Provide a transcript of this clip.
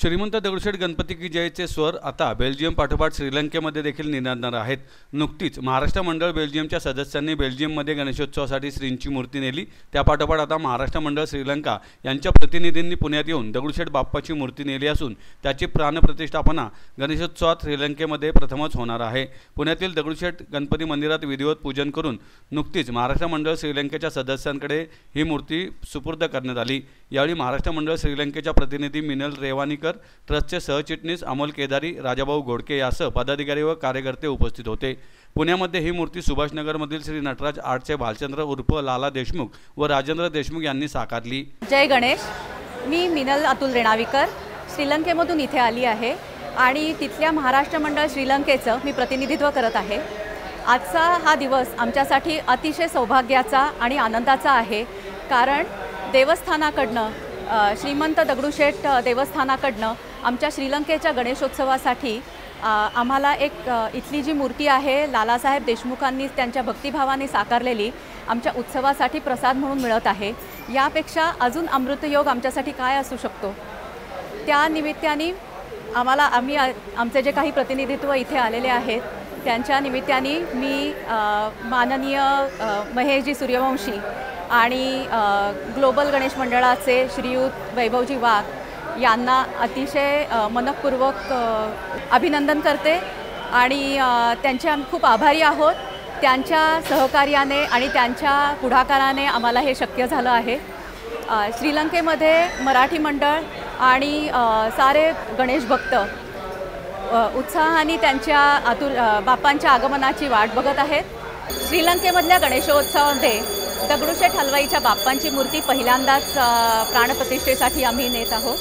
श्रीमंत दगडूशेठ गणपती की जयचे स्वर आता बेल्जियम पाठोपाठ श्रीलंकेमध्ये देखील निनादणार आहेत। नुकतीच महाराष्ट्र मंडळ बेल्जियमच्या सदस्यांनी बेल्जियममध्ये गणेशोत्सवासाठी श्रींची मूर्ती नेली। त्यापाठोपाठ आता महाराष्ट्र मंडळ श्रीलंका यांच्या प्रतिनिधींनी पुण्यात येऊन दगडूशेठ बाप्पाची मूर्ती नेली असून त्याची प्राणप्रतिष्ठापना गणेशोत्सवात श्रीलंकेमध्ये प्रथमच होणार आहे। पुण्यातील दगडूशेठ गणपती मंदिरात विधिवत पूजन करून नुकतीच महाराष्ट्र मंडळ श्रीलंकेच्या सदस्यांकडे ही मूर्ती सुपूर्द करण्यात आली। यावेळी महाराष्ट्र मंडळ श्रीलंकेच्या प्रतिनिधी मिनल रेवानीकर, ट्रस्टचे सहचिटणीस अमोल केदारी, राजाभाऊ घोडके यासह पदाधिकारी व कार्यकर्ते उपस्थित होते। पुण्यामध्ये ही मूर्ती सुभाषनगरमधील श्री नटराज आर्टचे भालचंद्र उर्फ लाला देशमुख व राजेंद्र देशमुख यांनी साकारली। जय गणेश। मी मिनल अतुल रेणावीकर श्रीलंकेमधून इथे आली आहे आणि तिथल्या महाराष्ट्र मंडळ श्रीलंकेचं मी प्रतिनिधित्व करत आहे। आजचा हा दिवस आमच्यासाठी अतिशय सौभाग्याचा आणि आनंदाचा आहे, कारण देवस्थानाकडनं श्रीमंत दगडूशेठ देवस्थानाकडनं आमच्या श्रीलंकेच्या गणेशोत्सवासाठी आम्हाला एक इथली जी मूर्ती आहे लालासाहेब देशमुखांनी त्यांच्या भक्तिभावाने साकारलेली आमच्या उत्सवासाठी प्रसाद म्हणून मिळत आहे। यापेक्षा अजून अमृतयोग आमच्यासाठी काय असू शकतो। त्या निमित्ताने आम्ही आमचे जे काही प्रतिनिधित्व इथे आलेले आहेत त्यांच्या निमित्ताने मी माननीय महेशजी सूर्यवंशी आणि ग्लोबल गणेश मंडळाचे श्रीयुत वैभवजी वाघ यांना अतिशय मनपूर्वक अभिनंदन करते आणि त्यांचे आम्ही खूप आभारी आहोत। त्यांच्या सहकार्याने आणि त्यांच्या पुढाकाराने आम्हाला हे शक्य झालं आहे। श्रीलंकेमध्ये मराठी मंडळ आणि सारे गणेश भक्त उत्साहाने त्यांच्या बाप्पांच्या आगमनाची वाट बघत आहेत। श्रीलंकेमधल्या गणेशोत्सवामध्ये दगडूशेठ हलवाईच्या बाप्पांची मूर्ती पहिल्यांदाच प्राणप्रतिष्ठेसाठी आम्ही नेत आहोत।